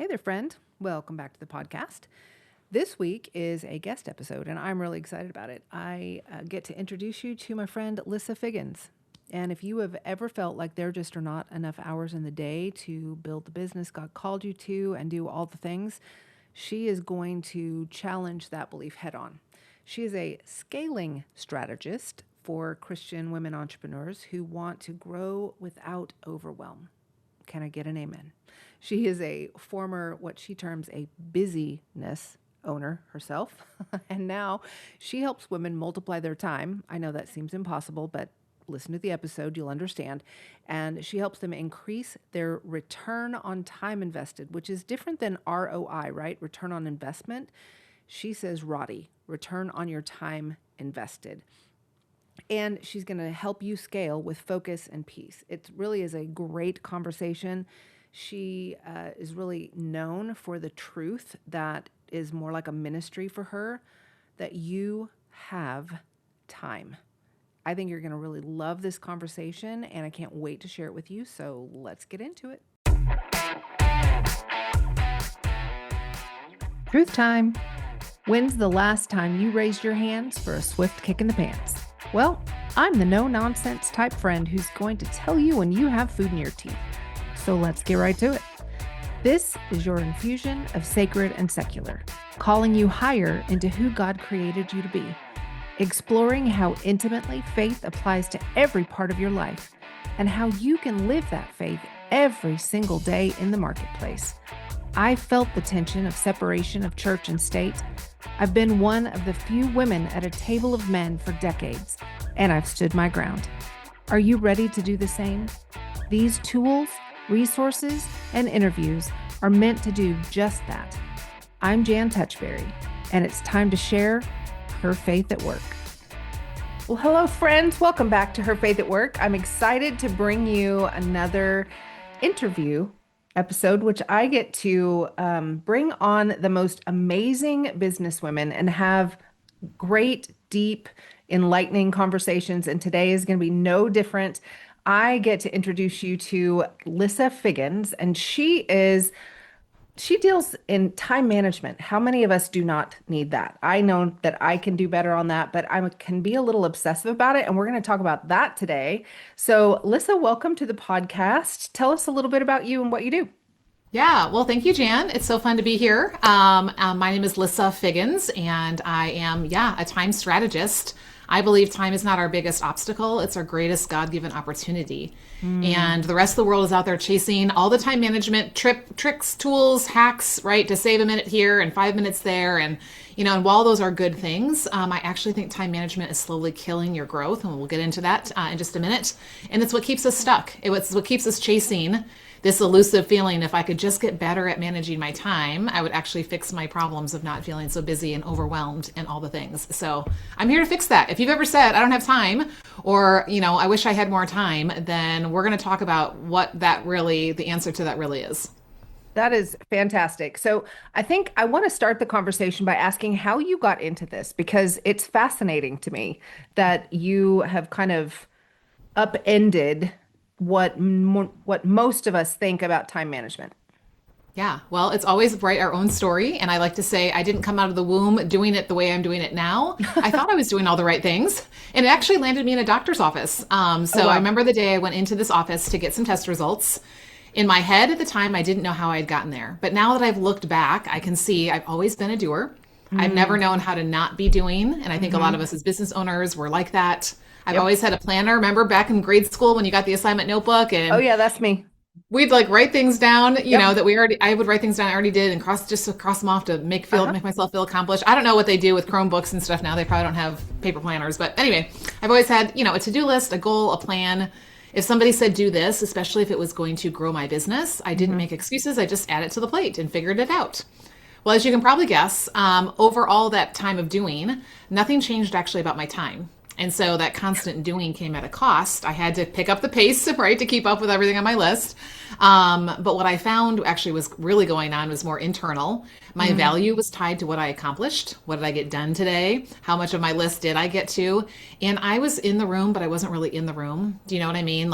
Hey there, friend. Welcome back to the podcast. This week is a guest episode, and I'm really excited about it. I get to introduce you to my friend, Lissa Figgins. And if you have ever felt like there just are not enough hours in the day to build the business God called you to and do all the things, she is going to challenge that belief head on. She is a scaling strategist for Christian women entrepreneurs who want to grow without overwhelm. Can I get an amen? She is a former, what she terms a busyness owner herself. And now she helps women multiply their time. I know that seems impossible, but listen to the episode, you'll understand. And she helps them increase their return on time invested, which is different than ROI, right? Return on investment. She says ROTI, return on your time invested. And she's going to help you scale with focus and peace. It really is a great conversation. She is really known for the truth that is more like a ministry for her, that you have time. I think you're going to really love this conversation, and I can't wait to share it with you. So let's get into it. Truth time. When's the last time you raised your hands for a swift kick in the pants? Well, I'm the no-nonsense type friend who's going to tell you when you have food in your teeth. So let's get right to it. This is your infusion of sacred and secular, calling you higher into who God created you to be, exploring how intimately faith applies to every part of your life, and how you can live that faith every single day in the marketplace. I felt the tension of separation of church and state. I've been one of the few women at a table of men for decades, and I've stood my ground. Are you ready to do the same? These tools, resources, and interviews are meant to do just that. I'm Jan Touchberry, and it's time to share Her Faith at Work. Well, hello, friends. Welcome back to Her Faith at Work. I'm excited to bring you another interview episode, which I get to bring on the most amazing businesswomen and have great, deep, enlightening conversations. And today is going to be no different. I get to introduce you to Lissa Figgins, and she deals in time management. How many of us do not need that? I know that I can do better on that, but I can be a little obsessive about it, and we're going to talk about that today. So, Lissa, welcome to the podcast. Tell us a little bit about you and what you do. Yeah, well, thank you, Jan. It's so fun to be here. My name is Lissa Figgins, and I am, a time strategist. I believe time is not our biggest obstacle. It's our greatest God-given opportunity. And the rest of the world is out there chasing all the time management tricks, tools, hacks, right? To save a minute here and 5 minutes there. And while those are good things, I actually think time management is slowly killing your growth. And we'll get into that in just a minute. And it's what keeps us stuck. It's what keeps us chasing this elusive feeling. If I could just get better at managing my time, I would actually fix my problems of not feeling so busy and overwhelmed and all the things. So I'm here to fix that. If you've ever said, I don't have time, or, I wish I had more time, then we're going to talk about what the answer to that really is. That is fantastic. So I think I want to start the conversation by asking how you got into this, because it's fascinating to me that you have kind of upended what most of us think about time management. Yeah, well, it's always write our own story. And I like to say I didn't come out of the womb doing it the way I'm doing it now. I thought I was doing all the right things. And it actually landed me in a doctor's office. Wow. I remember the day I went into this office to get some test results. In my head at the time, I didn't know how I had gotten there. But now that I've looked back, I can see I've always been a doer. I've never known how to not be doing. And I think a lot of us as business owners were like that. I've always had a planner. Remember back in grade school when you got the assignment notebook? And oh yeah, that's me. We'd write things down, that I would write things down I already did and cross them off to make myself feel accomplished. I don't know what they do with Chromebooks and stuff now. They probably don't have paper planners. But anyway, I've always had, a to-do list, a goal, a plan. If somebody said do this, especially if it was going to grow my business, I didn't make excuses. I just added it to the plate and figured it out. Well, as you can probably guess, over all that time of doing, nothing changed actually about my time. And so that constant doing came at a cost. I had to pick up the pace, right, to keep up with everything on my list. But what I found actually was really going on was more internal. My value was tied to what I accomplished. What did I get done today? How much of my list did I get to? And I was in the room, but I wasn't really in the room. Do you know what I mean?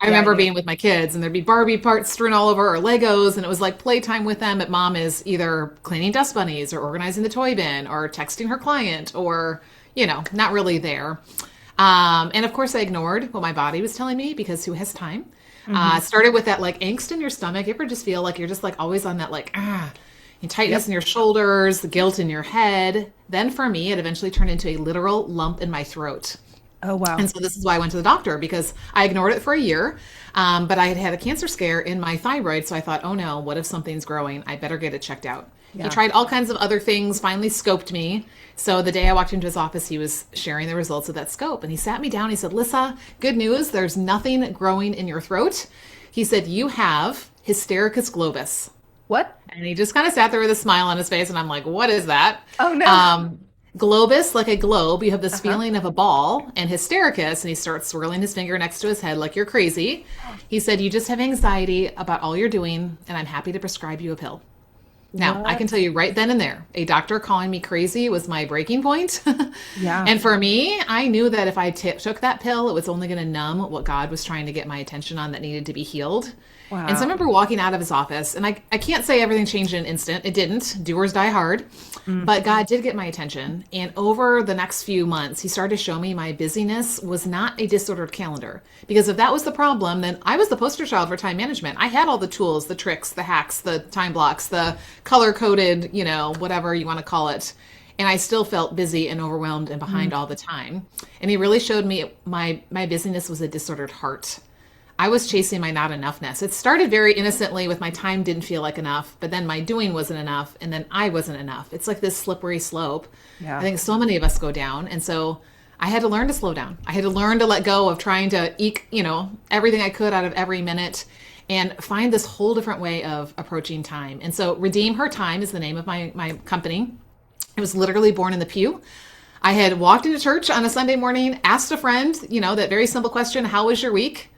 I remember being with my kids and there'd be Barbie parts strewn all over or Legos. And it was like playtime with them. But mom is either cleaning dust bunnies or organizing the toy bin or texting her client or, not really there. And of course I ignored what my body was telling me because who has time? Started with that like angst in your stomach. You ever just feel like you're just like always on that like, tightness in your shoulders, the guilt in your head. Then for me, it eventually turned into a literal lump in my throat. Oh, wow. And so this is why I went to the doctor because I ignored it for a year. But I had had a cancer scare in my thyroid. So I thought, oh no, what if something's growing? I better get it checked out. Yeah. He tried all kinds of other things, finally scoped me. So the day I walked into his office, he was sharing the results of that scope. And he sat me down. He said, Lissa, good news. There's nothing growing in your throat. He said, you have Hystericus globus. What? And he just kind of sat there with a smile on his face. And I'm like, what is that? Oh, no. Globus, like a globe, you have this feeling of a ball, and Hystericus, and he starts swirling his finger next to his head like you're crazy. He said, you just have anxiety about all you're doing, and I'm happy to prescribe you a pill. Now, I can tell you right then and there, a doctor calling me crazy was my breaking point. Yeah. And for me, I knew that if I took that pill, it was only going to numb what God was trying to get my attention on that needed to be healed. Wow. And so I remember walking out of his office, and I can't say everything changed in an instant. It didn't. Doers die hard. But God did get my attention. And over the next few months, he started to show me my busyness was not a disordered calendar. Because if that was the problem, then I was the poster child for time management. I had all the tools, the tricks, the hacks, the time blocks, the color-coded, whatever you want to call it. And I still felt busy and overwhelmed and behind all the time. And he really showed me my busyness was a disordered heart. I was chasing my not enoughness. It started very innocently with my time didn't feel like enough, but then my doing wasn't enough, and then I wasn't enough. It's like this slippery slope. Yeah. I think so many of us go down. And so I had to learn to slow down. I had to learn to let go of trying to eke, everything I could out of every minute and find this whole different way of approaching time. And so Redeem Her Time is the name of my company. It was literally born in the pew. I had walked into church on a Sunday morning, asked a friend, that very simple question, how was your week?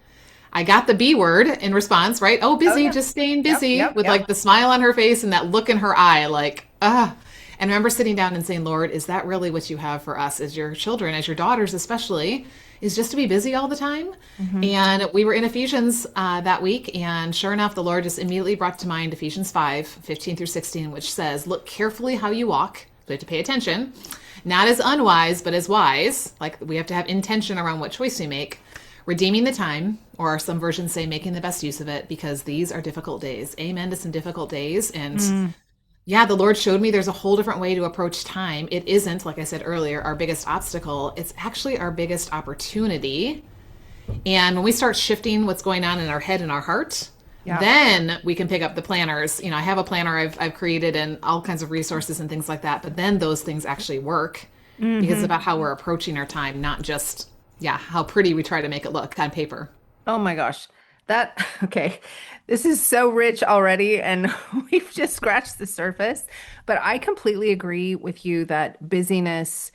I got the B word in response, right? Oh, busy, just staying busy with like the smile on her face and that look in her eye, like, And I remember sitting down and saying, Lord, is that really what you have for us as your children, as your daughters especially, is just to be busy all the time? And we were in Ephesians that week. And sure enough, the Lord just immediately brought to mind Ephesians 5:15 through 16, which says, look carefully how you walk. We have to pay attention, not as unwise, but as wise. Like we have to have intention around what choice we make. Redeeming the time, or some versions say making the best use of it, because these are difficult days. Amen to some difficult days. And the Lord showed me there's a whole different way to approach time. It isn't, like I said earlier, our biggest obstacle. It's actually our biggest opportunity. And when we start shifting what's going on in our head and our heart, then we can pick up the planners. I have a planner I've created and all kinds of resources and things like that. But then those things actually work because it's about how we're approaching our time, not just how pretty we try to make it look on paper. Oh my gosh. Okay. This is so rich already, and we've just scratched the surface. But I completely agree with you that busyness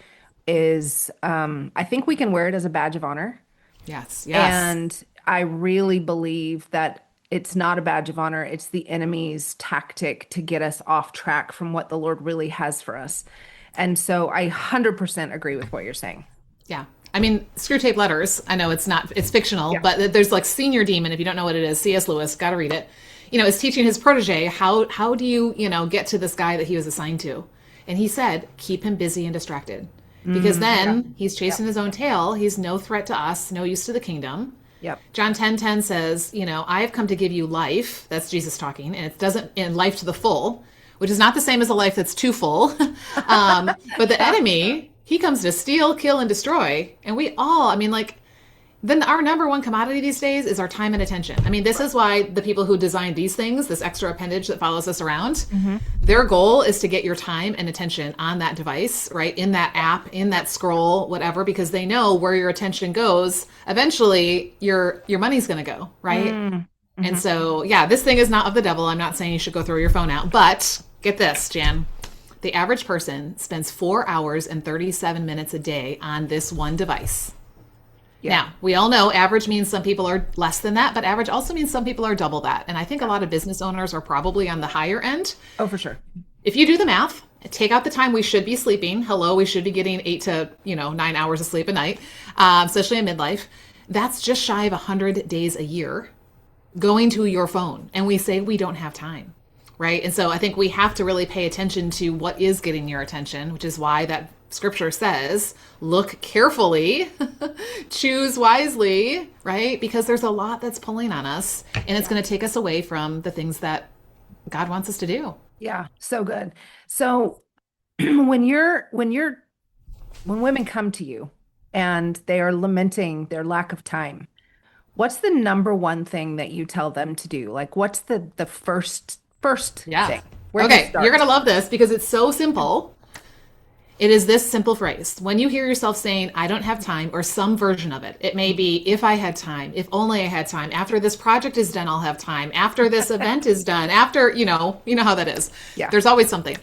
is, I think we can wear it as a badge of honor. Yes. And I really believe that it's not a badge of honor. It's the enemy's tactic to get us off track from what the Lord really has for us. And so I 100% agree with what you're saying. Yeah. I mean, Screw Tape Letters, I know it's fictional, but there's like Senior Demon, if you don't know what it is, C.S. Lewis, got to read it, is teaching his protege, how do you, get to this guy that he was assigned to? And he said, keep him busy and distracted. Because then he's chasing his own tail. He's no threat to us, no use to the kingdom. Yep. John 10:10 says, I have come to give you life. That's Jesus talking. And it doesn't, in life to the full, which is not the same as a life that's too full. But the enemy, he comes to steal, kill, and destroy. And we all, then our number one commodity these days is our time and attention. This is why the people who designed these things, this extra appendage that follows us around, their goal is to get your time and attention on that device, right? In that app, in that scroll, whatever, because they know where your attention goes, eventually your money's going to go, right? And so, this thing is not of the devil. I'm not saying you should go throw your phone out, but get this, Jan. The average person spends 4 hours and 37 minutes a day on this one device. Yeah. Now, we all know average means some people are less than that, but average also means some people are double that. And I think a lot of business owners are probably on the higher end. Oh, for sure. If you do the math, take out the time we should be sleeping. Hello, we should be getting 8 to 9 hours of sleep a night, especially in midlife. That's just shy of 100 days a year going to your phone. And we say we don't have time, right? And so I think we have to really pay attention to what is getting your attention, which is why that scripture says, look carefully, choose wisely, right? Because there's a lot that's pulling on us, and it's going to take us away from the things that God wants us to do. Yeah, so good. So when women come to you and they are lamenting their lack of time, what's the number one thing that you tell them to do? Like, what's the first thing? Where do you Okay, start? you're going to love this because it's so simple. It is this simple phrase. When you hear yourself saying, I don't have time, or some version of it, it may be, if I had time, if only I had time, after this project is done, I'll have time, after this event is done, after, you know how that is. Yeah. There's always something.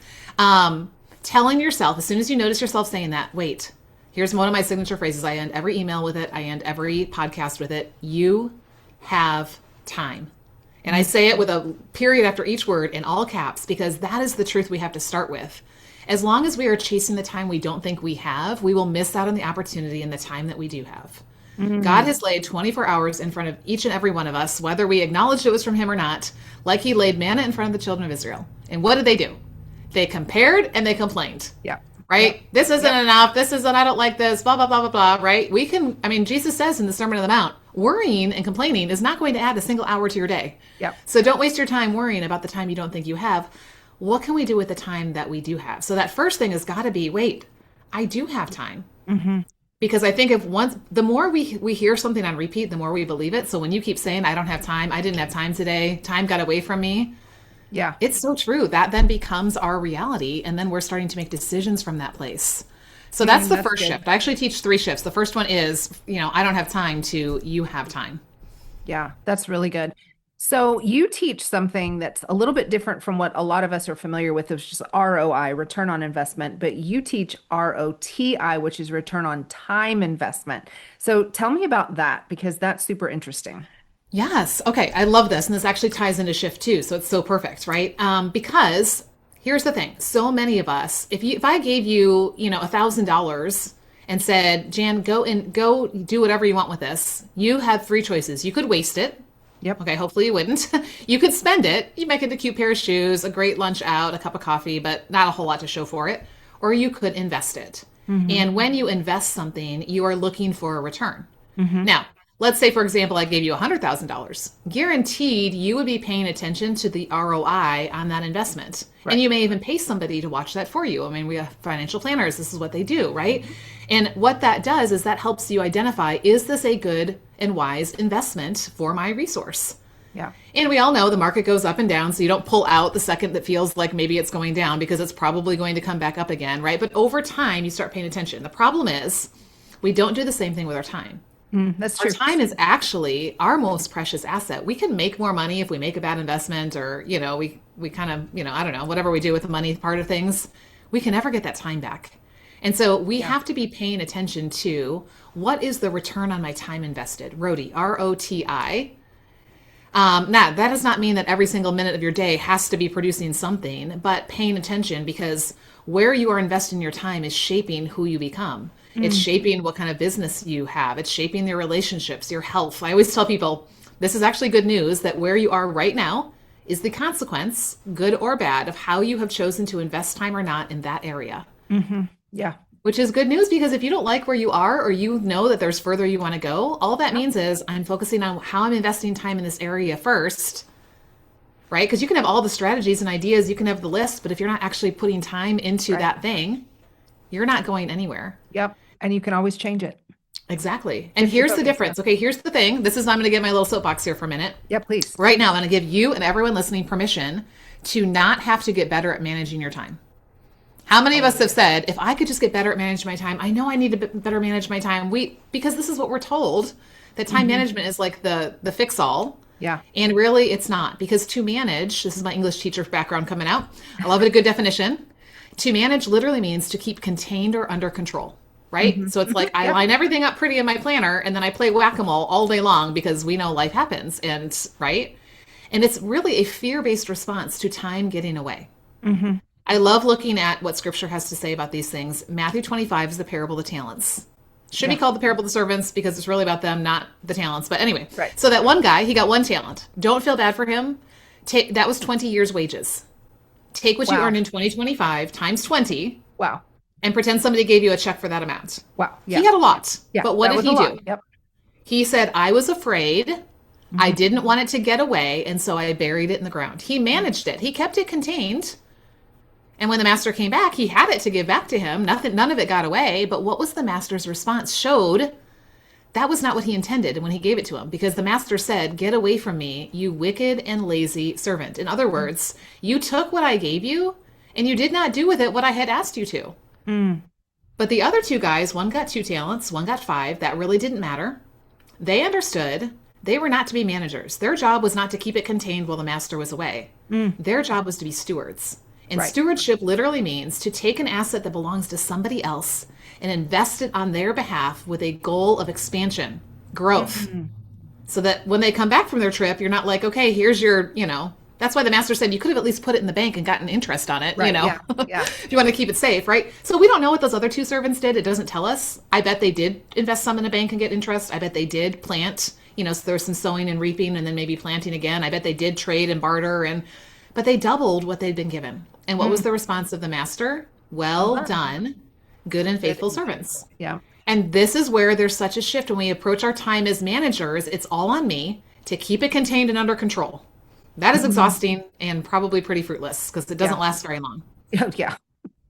Telling yourself, as soon as you notice yourself saying that, wait, here's one of my signature phrases. I end every email with it. I end every podcast with it. You have time. And I say it with a period after each word in all caps, because that is the truth we have to start with. As long as we are chasing the time we don't think we have, we will miss out on the opportunity and the time that we do have. Mm-hmm. God has laid 24 hours in front of each and every one of us, whether we acknowledged it was from him or not, like he laid manna in front of the children of Israel. And what did they do? They compared and they complained. Yeah. Right? Yeah. This isn't enough. This isn't, I don't like this, blah, blah, blah, blah, blah, right? Jesus says in the Sermon on the Mount, worrying and complaining is not going to add a single hour to your day. Yeah. So don't waste your time worrying about the time you don't think you have. What can we do with the time that we do have? So that first thing has got to be, wait, I do have time. Mm-hmm. Because I think the more we hear something on repeat, the more we believe it. So when you keep saying, I don't have time, I didn't have time today, time got away from me. Yeah. It's so true. That then becomes our reality. And then we're starting to make decisions from that place. So that's the first shift. I actually teach 3 shifts. The first one is, I don't have time, to you have time. Yeah, that's really good. So you teach something that's a little bit different from what a lot of us are familiar with, which is ROI, return on investment, but you teach ROTI, which is return on time investment. So tell me about that, because that's super interesting. Yes. Okay. I love this. And this actually ties into shift 2. So it's so perfect, right? Because here's the thing. So many of us, if I gave you, $1,000 and said, Jan, go do whatever you want with this, you have 3 choices. You could waste it. Yep. Okay. Hopefully you wouldn't. You could spend it. You might get a cute pair of shoes, a great lunch out, a cup of coffee, but not a whole lot to show for it. Or you could invest it. Mm-hmm. And when you invest something, you are looking for a return. Mm-hmm. Now, let's say, for example, I gave you $100,000. Guaranteed, you would be paying attention to the ROI on that investment. Right. And you may even pay somebody to watch that for you. I mean, we have financial planners. This is what they do, right? And what that does is that helps you identify, is this a good and wise investment for my resource? Yeah. And we all know the market goes up and down, so you don't pull out the second that feels like maybe it's going down, because it's probably going to come back up again, right? But over time, you start paying attention. The problem is we don't do the same thing with our time. That's true. Our time is actually our most precious asset. We can make more money if we make a bad investment, or, we kind of, I don't know, whatever we do with the money part of things, we can never get that time back. And so we have to be paying attention to, what is the return on my time invested? ROTI, ROTI. Now, that does not mean that every single minute of your day has to be producing something, but paying attention, because where you are investing your time is shaping who you become. It's shaping what kind of business you have. It's shaping your relationships, your health. I always tell people, this is actually good news, that where you are right now is the consequence, good or bad, of how you have chosen to invest time or not in that area. Mm-hmm. Yeah. Which is good news, because if you don't like where you are, or you know that there's further you want to go, all that means is I'm focusing on how I'm investing time in this area first, right? Because you can have all the strategies and ideas, you can have the list, but if you're not actually putting time into that thing, you're not going anywhere. Yep. And you can always change it. Exactly. And here's the difference. Okay, here's the thing. I'm going to get my little soapbox here for a minute. Yeah, please. Right now, I'm going to give you and everyone listening permission to not have to get better at managing your time. How many of us have said, if I could just get better at managing my time, I know I need to better manage my time. Because this is what we're told, that time management is like the fix-all. Yeah. And really, it's not. Because to manage, this is my English teacher background coming out. I love it, a good definition. To manage literally means to keep contained or under control. Right? Mm-hmm. So it's like I line everything up pretty in my planner, and then I play whack-a-mole all day long, because we know life happens. And right? And it's really a fear-based response to time getting away. Mm-hmm. I love looking at what scripture has to say about these things. Matthew 25 is the parable of the talents. Should be called the parable of the servants because it's really about them, not the talents. But anyway, Right. so that one guy, he got one talent. Don't feel bad for him. That was 20 years wages. Take what you Wow. earned in 2025 times 20 Wow. and pretend somebody gave you a check for that amount. Wow. He got a lot. Yeah. But what that did was he a do? lot. Yep. He said, I was afraid. I didn't want it to get away, and so I buried it in the ground. He managed it. He kept it contained. And when the master came back, he had it to give back to him. None of it got away. But what was the master's response showed that was not what he intended when he gave it to him, because the master said, get away from me, you wicked and lazy servant. In other words, you took what I gave you and you did not do with it what I had asked you to. But the other two guys, one got 2 talents, one got 5. That really didn't matter. They understood they were not to be managers. Their job was not to keep it contained while the master was away. Their job was to be stewards. And Right. stewardship literally means to take an asset that belongs to somebody else and invest it on their behalf with a goal of expansion, growth. So that when they come back from their trip, you're not like, okay, here's your, that's why the master said you could have at least put it in the bank and gotten interest on it, Right. Yeah. if you want to keep it safe, right? So we don't know what those other 2 servants did. It doesn't tell us. I bet they did invest some in a bank and get interest. I bet they did plant, so there's some sowing and reaping and then maybe planting again. I bet they did trade and barter, but they doubled what they'd been given. And what was the response of the master? Well done, good and faithful servants. Yeah. And this is where there's such a shift when we approach our time as managers. It's all on me to keep it contained and under control. That is exhausting and probably pretty fruitless because it doesn't last very long. Yeah.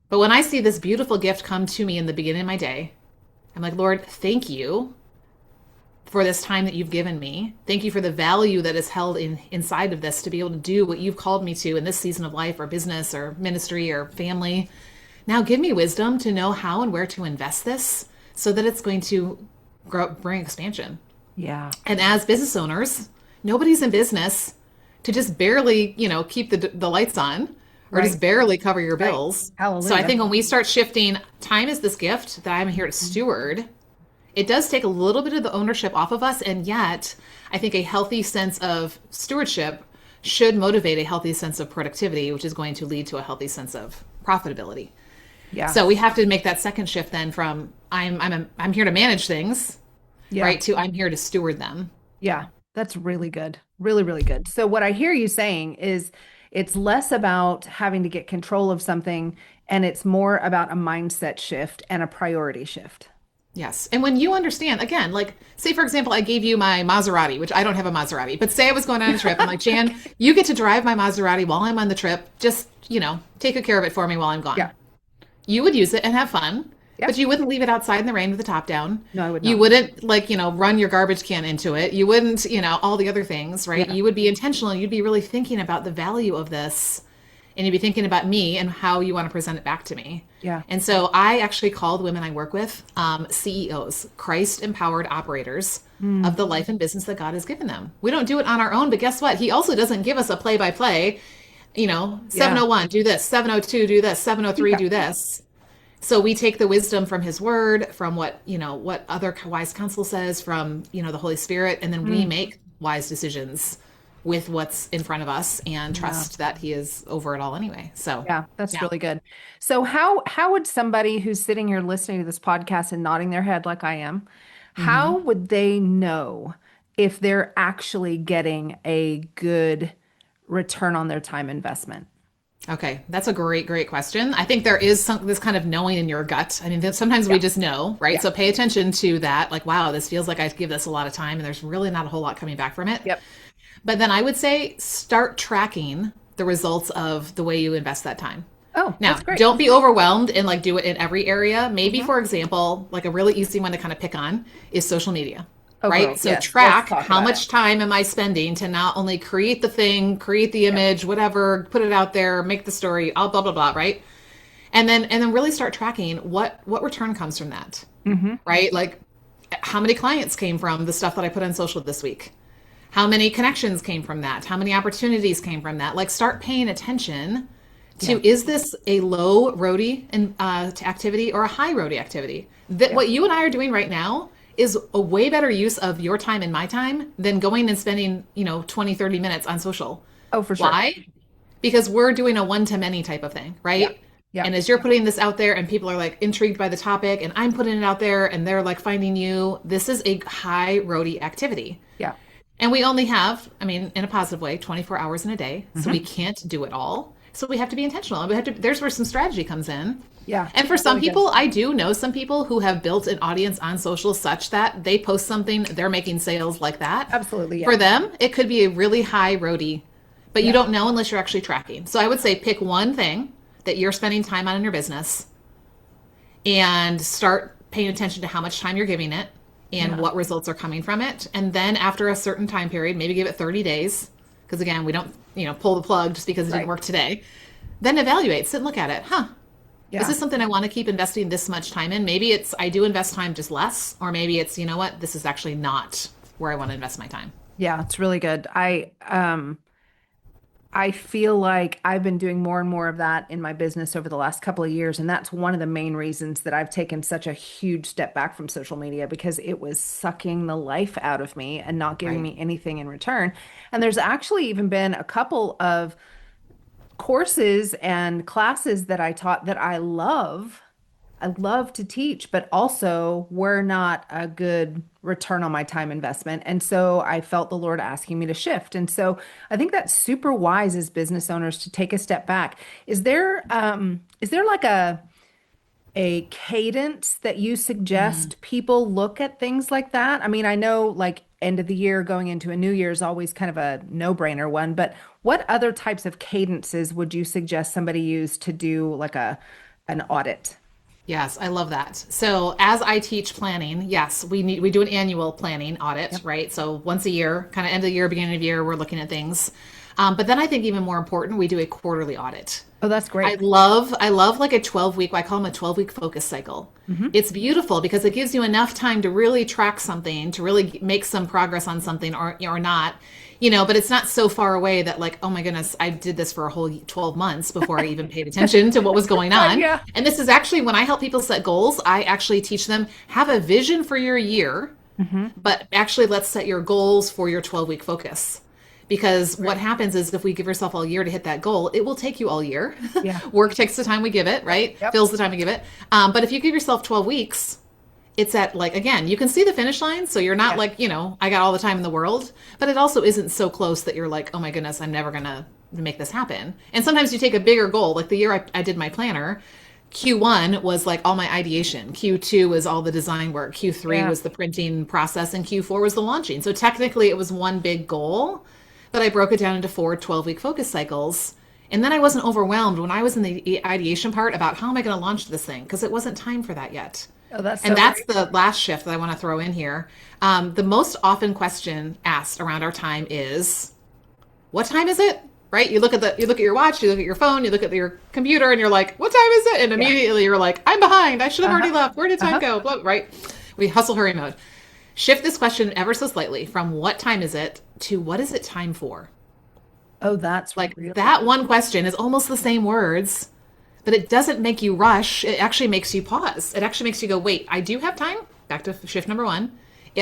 But when I see this beautiful gift come to me in the beginning of my day, I'm like, Lord, thank you for this time that you've given me. Thank you for the value that is held inside of this to be able to do what you've called me to in this season of life or business or ministry or family. Now give me wisdom to know how and where to invest this so that it's going to bring expansion. Yeah. And as business owners, nobody's in business to just barely, keep the lights on or just barely cover your bills. Hallelujah. So I think when we start shifting, time is this gift that I'm here to steward. It does take a little bit of the ownership off of us. And yet I think a healthy sense of stewardship should motivate a healthy sense of productivity, which is going to lead to a healthy sense of profitability. Yeah. So we have to make that second shift then from I'm here to manage things, right, to I'm here to steward them. Yeah. That's really good. Really, really good. So what I hear you saying is it's less about having to get control of something and it's more about a mindset shift and a priority shift. Yes. And when you understand, again, like say, for example, I gave you my Maserati, which I don't have a Maserati, but say I was going on a trip. I'm like, Jan, you get to drive my Maserati while I'm on the trip. Just, take good care of it for me while I'm gone. Yeah. You would use it and have fun, Yep. but you wouldn't leave it outside in the rain with the top down. No, I would not. You wouldn't run your garbage can into it. You wouldn't, all the other things, right? Yeah. You would be intentional. You'd be really thinking about the value of this. And you'd be thinking about me and how you want to present it back to me. Yeah. And so I actually call the women I work with CEOs, Christ-empowered operators of the life and business that God has given them. We don't do it on our own, but guess what? He also doesn't give us a play-by-play, 701, do this, 702, do this, 703, do this. So we take the wisdom from his word, from what other wise counsel says, from, the Holy Spirit, and then we make wise decisions with what's in front of us and trust that he is over it all anyway. So yeah, that's really good. So how would somebody who's sitting here listening to this podcast and nodding their head like I am, how would they know if they're actually getting a good return on their time investment? Okay, that's a great question. I think there is this kind of knowing in your gut. I mean, sometimes we just know, right? Yeah. So pay attention to that. Like, wow, this feels like I give this a lot of time and there's really not a whole lot coming back from it. Yep. But then I would say start tracking the results of the way you invest that time. Oh, Now, that's great. don't be overwhelmed and do it in every area. Maybe, for example, a really easy one to kind of pick on is social media. Oh, right? girl, So yes. track Let's talk how about much time am I spending to not only create the thing, create the image, whatever, put it out there, make the story, all blah, blah, blah, right? And then really start tracking what return comes from that, right? Like how many clients came from the stuff that I put on social this week? How many connections came from that? How many opportunities came from that? Start paying attention to, is this a low ROTI activity or a high ROTI activity? That what you and I are doing right now is a way better use of your time and my time than going and spending, 20, 30 minutes on social. Oh, for sure. Why? Because we're doing a one-to-many type of thing, right? Yeah. Yeah. And as you're putting this out there and people are like intrigued by the topic and I'm putting it out there and they're like finding you, this is a high ROTI activity. Yeah. And we only have, I mean, in a positive way, 24 hours in a day. So we Hmm. can't do it all. So we have to be intentional. And we have to, there's where some strategy comes in. Yeah. And for some Really good. people, I do know some people who have built an audience on social such that they post something, they're making sales like that. Absolutely. Yeah. For them, it could be a really high ROTI, but you Yeah. don't know unless you're actually tracking. So I would say pick one thing that you're spending time on in your business and start paying attention to how much time you're giving it and Yeah. what results are coming from it. And then after a certain time period, maybe give it 30 days, because again, we don't, pull the plug just because it Right. didn't work today. Then evaluate, sit and look at it. Yeah. Is this something I want to keep investing this much time in? Maybe it's I do invest time just less, or maybe it's, this is actually not where I want to invest my time. Yeah, it's really good. I feel like I've been doing more and more of that in my business over the last couple of years, and that's one of the main reasons that I've taken such a huge step back from social media because it was sucking the life out of me and not giving Right. me anything in return. And there's actually even been a couple of courses and classes that I taught that I love to teach, but also were not a good return on my time investment. And so I felt the Lord asking me to shift. And so I think that's super wise as business owners to take a step back. Is there like a cadence that you suggest people look at things like that? I mean, I know like end of the year going into a new year is always kind of a no-brainer one, but what other types of cadences would you suggest somebody use to do like a an audit? Yes, I love that. So as I teach planning, yes, we do an annual planning audit, Yep. right? So once a year, kind of end of the year, beginning of the year, we're looking at things. But then I think even more important, we do a quarterly audit. Oh, that's I great. love I love like a 12-week, I call them a 12-week focus cycle. Hmm. It's beautiful because it gives you enough time to really track something, to really make some progress on something or not. But it's not so far away that like, oh my goodness, I did this for a whole 12 months before I even paid attention to what was going on. Yeah. And this is actually when I help people set goals, I actually teach them have a vision for your year, Hmm. but actually let's set your goals for your 12-week focus. Because what Right. happens is if we give ourselves all year to hit that goal, it will take you all year. Yeah. Work takes the time we give it, right? Yep. Fills the time we give it. But if you give yourself 12 weeks, it's at like, again, you can see the finish line. So you're not Yeah. like, I got all the time in the world, but it also isn't so close that you're like, oh my goodness, I'm never going to make this happen. And sometimes you take a bigger goal. Like the year I did my planner, Q1 was like all my ideation. Q2 was all the design work. Q3 Yeah. was the printing process and Q4 was the launching. So technically it was one big goal, but I broke it down into 4 12-week focus cycles. And then I wasn't overwhelmed when I was in the ideation part about how am I going to launch this thing? Because it wasn't time for that yet. Oh, that's so And that's great. the last shift that I want to throw in here. The most often question asked around our time is, "What time is it?" Right? You look at your watch, you look at your phone, you look at your computer, and you're like, "What time is it?" And Yeah. immediately you're like, "I'm behind. I should have already Uh-huh. left. Where did time Uh-huh. go?" Blah, right? We hustle hurry mode. Shift this question ever so slightly from "What time is it?" to "What is it time for?" Oh, that's Like really that one question is almost the same words, but it doesn't make you rush. It actually makes you pause. It actually makes you go, wait, I do have time. Back to shift number one.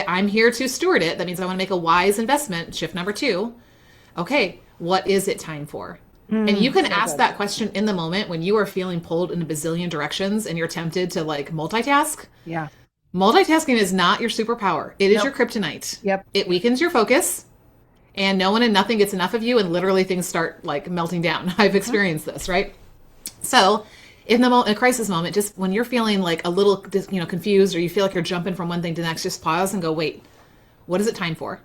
I'm here to steward it. That means I want to make a wise investment. Shift number two. Okay, what is it time for? And you can so ask good. that question in the moment when you are feeling pulled in a bazillion directions and you're tempted to like multitask. Yeah. Multitasking is not your superpower. It is Nope. your kryptonite. Yep. It weakens your focus and no one and nothing gets enough of you and literally things start like melting down. I've experienced this, right? So in a crisis moment, just when you're feeling like a little, confused or you feel like you're jumping from one thing to the next, just pause and go, wait, what is it time for?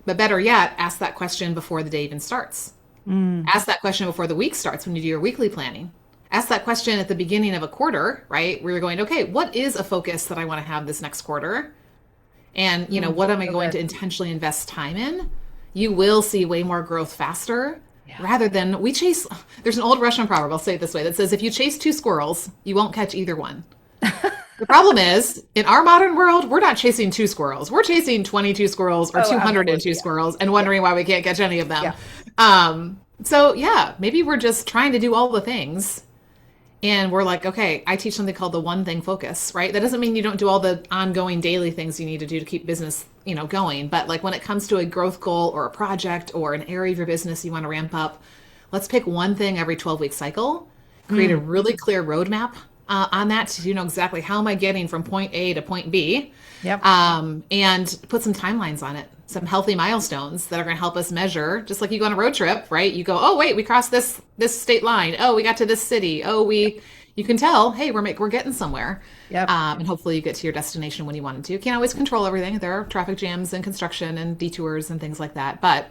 But better yet, ask that question before the day even starts. Ask that question before the week starts when you do your weekly planning. Ask that question at the beginning of a quarter, right? Where you're going, okay, what is a focus that I want to have this next quarter? And, what am I so going good. to intentionally invest time in? You will see way more growth faster Yeah. rather than we chase. There's an old Russian proverb, I'll say it this way, that says if you chase two squirrels, you won't catch either one. The problem is, in our modern world, we're not chasing two squirrels. We're chasing 22 squirrels or Oh, 202 absolutely. Yeah. squirrels and wondering why we can't catch any of them. Yeah. So yeah, maybe we're just trying to do all the things and we're like, okay, I teach something called the one thing focus, right? That doesn't mean you don't do all the ongoing daily things you need to do to keep business, going. But like when it comes to a growth goal or a project or an area of your business you want to ramp up, let's pick one thing every 12-week cycle create a really clear roadmap on that so you know exactly how am I getting from point A to point B, Yep. and put some timelines on it, some healthy milestones that are going to help us measure. Just like you go on a road trip, right? You go, oh wait, we crossed this state line. Oh, we got to this city. Oh, you can tell, hey, we're getting somewhere. Yep. And hopefully you get to your destination when you wanted to. You can't always control everything. There are traffic jams and construction and detours and things like that, but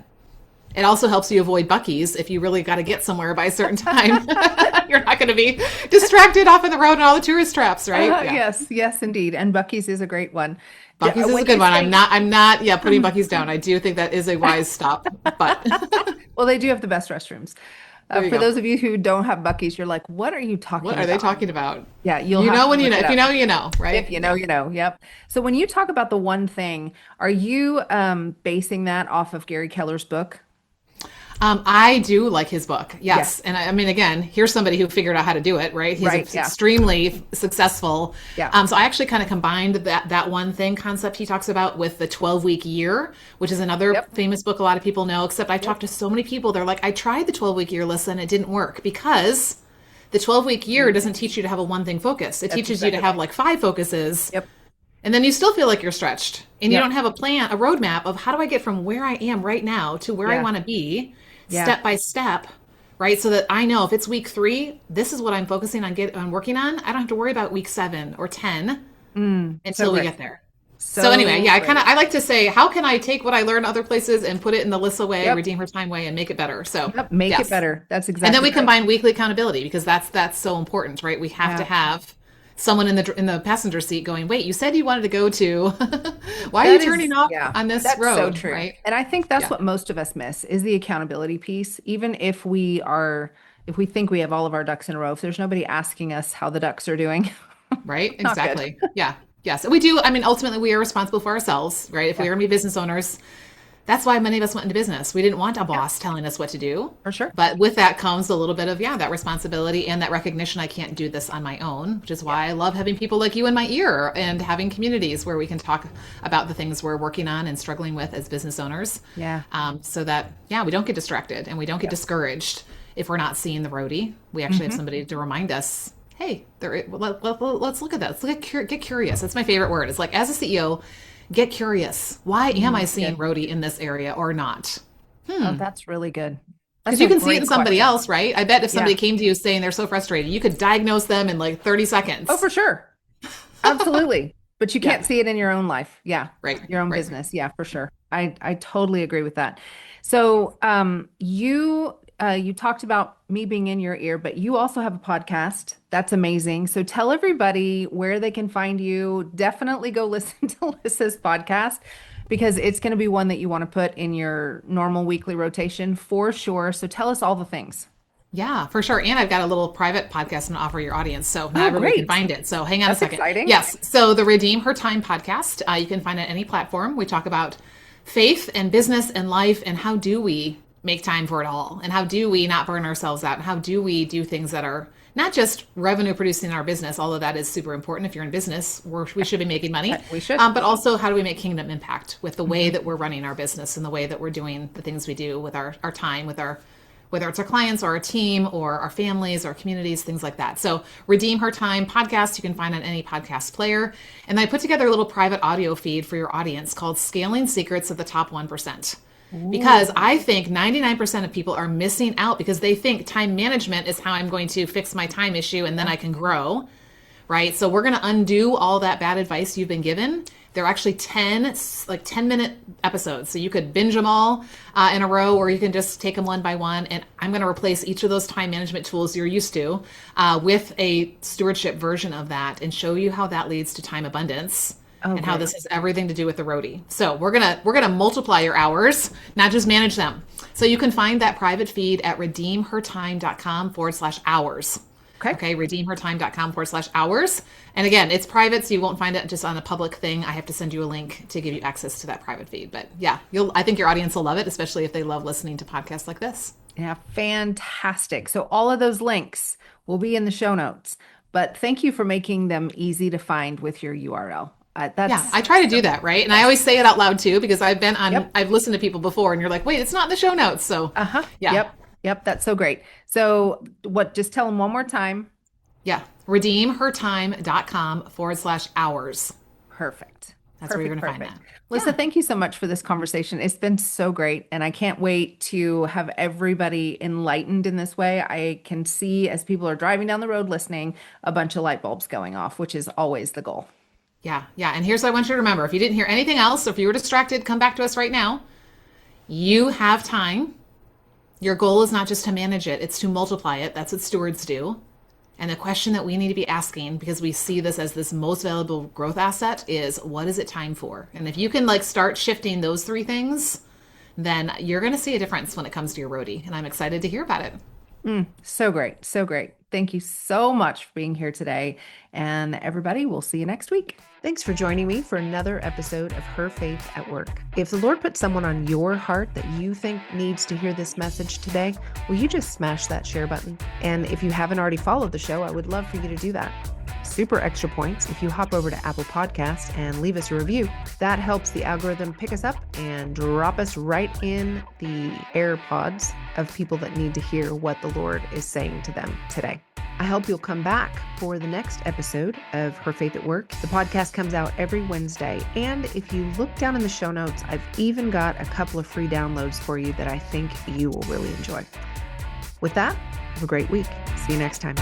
it also helps you avoid Buc-ee's if you really got to get somewhere by a certain time. You're not going to be distracted off of the road and all the tourist traps, right? Yeah. Yes, yes, indeed. And Buc-ee's is a great one. Buc-ee's is When a good you one. say- I'm not, yeah, putting Buc-ee's down. I do think that is a wise stop, but Well, they do have the best restrooms. there you For go. those of you who don't have Buc-ee's, you're like, what are you talking What are they about? talking about? Yeah, you'll You have know to when you look know. it If you up. know, you know, right? If you know, you know. Yep. So when you talk about the one thing, are you basing that off of Gary Keller's book? I do like his book. Yes. Yes. And I mean, again, here's somebody who figured out how to do it, right? He's Right, yeah. extremely successful. Yeah. So I actually kind of combined that one thing concept he talks about with the 12-week year, which is another Yep. famous book a lot of people know, except I've talked to so many people. They're like, I tried the 12-week year, Lissa, and it didn't work because the 12-week year doesn't teach you to have a one thing focus. It teaches you to exactly have like 5 focuses. Yep. And then you still feel like you're stretched and you Yep. don't have a plan, a roadmap of how do I get from where I am right now to where I Yeah. want to be Yeah. step by step, right? So that I know if it's week 3, this is what I'm focusing on working on. I don't have to worry about week 7 or 10 until we great. get there. So anyway, yeah, great. I like to say, how can I take what I learned other places and put it in the Lissa way, Yep. redeem her time way, and make it better? So Yep, make yes. it better. That's exactly And then we right. combine weekly accountability because that's so important, right? We have to Yeah. have someone in the passenger seat going, wait, you said you wanted to go to, why are That you is- turning off yeah, on this that's road, so true. right? And I think that's Yeah. what most of us miss is the accountability piece. Even if if we think we have all of our ducks in a row, if there's nobody asking us how the ducks are doing, Right? Not good. Exactly. Yeah. Yes. And we do. I mean, ultimately, we are responsible for ourselves, right? If we Yeah. are going to be business owners, that's why many of us went into business. We didn't want a boss telling us what to do. for sure. But with that comes a little bit of, yeah, that responsibility and that recognition I can't do this on my own, which is why I love having people like you in my ear and having communities where we can talk about the things we're working on and struggling with as business owners. Yeah. So that, yeah, we don't get distracted and we don't get discouraged if we're not seeing the roadie. We actually have somebody to remind us, hey, let's look at that. Get curious. That's my favorite word. It's like, as a CEO, get curious. Why am I seeing roadie in this area or not? Oh, that's really good. Because That's you a can see it great in somebody question. else, right? I bet if somebody Yeah. came to you saying they're so frustrated, you could diagnose them in like 30 seconds. Oh, for sure. Absolutely. But you can't Yeah. see it in your own life. Yeah. Right, Your own right. business. Yeah, for sure. I totally agree with that. So you talked about me being in your ear, but you also have a podcast. That's amazing. So tell everybody where they can find you. Definitely go listen to Lissa's podcast because it's going to be one that you want to put in your normal weekly rotation for sure. So tell us all the things. Yeah, for sure. And I've got a little private podcast to offer your audience, so not everybody great. can find it. So hang on That's a second. exciting. Yes. So the Redeem Her Time podcast, you can find it on any platform. We talk about faith and business and life and how do we make time for it all, and how do we not burn ourselves out, and how do we do things that are not just revenue producing in our business, although that is super important. If you're in business, we should be making money. We should. But also, how do we make kingdom impact with the way that we're running our business and the way that we're doing the things we do with our time, with our, whether it's our clients or our team or our families or communities, things like that. So Redeem Her Time podcast, you can find on any podcast player. And I put together a little private audio feed for your audience called Scaling Secrets of the Top 1%. Because I think 99% of people are missing out because they think time management is how I'm going to fix my time issue and then I can grow, right? So we're going to undo all that bad advice you've been given. They're actually 10-minute episodes. So you could binge them all in a row, or you can just take them one by one. And I'm going to replace each of those time management tools you're used to with a stewardship version of that and show you how that leads to time abundance. And how this has everything to do with the roadie. So we're gonna multiply your hours, not just manage them. So you can find that private feed at redeemhertime.com/hours. Okay, redeemhertime.com/hours. And again, it's private, so you won't find it just on a public thing. I have to send you a link to give you access to that private feed. But yeah, I think your audience will love it, especially if they love listening to podcasts like this. Yeah, fantastic. So all of those links will be in the show notes. But thank you for making them easy to find with your URL. Yeah, I try to do that, right? And I always say it out loud too, because I've been on, I've listened to people before and you're like, wait, it's not in the show notes. So Uh-huh. yeah. Yep. Yep, that's so great. So just tell them one more time. Yeah. redeemhertime.com/hours. Perfect. That's where you're going to find that. Lissa, Yeah. thank you so much for this conversation. It's been so great. And I can't wait to have everybody enlightened in this way. I can see as people are driving down the road listening, a bunch of light bulbs going off, which is always the goal. Yeah. Yeah. And here's what I want you to remember. If you didn't hear anything else, or if you were distracted, come back to us right now. You have time. Your goal is not just to manage it, it's to multiply it. That's what stewards do. And the question that we need to be asking, because we see this as this most valuable growth asset, is what is it time for? And if you can start shifting those three things, then you're going to see a difference when it comes to your ROTI. And I'm excited to hear about it. So great. So great. Thank you so much for being here today. And everybody, we'll see you next week. Thanks for joining me for another episode of Her Faith at Work. If the Lord put someone on your heart that you think needs to hear this message today, will you just smash that share button? And if you haven't already followed the show, I would love for you to do that. Super extra points if you hop over to Apple Podcasts and leave us a review. That helps the algorithm pick us up and drop us right in the AirPods of people that need to hear what the Lord is saying to them today. I hope you'll come back for the next episode of Her Faith at Work. The podcast comes out every Wednesday. And if you look down in the show notes, I've even got a couple of free downloads for you that I think you will really enjoy. With that, have a great week. See you next time.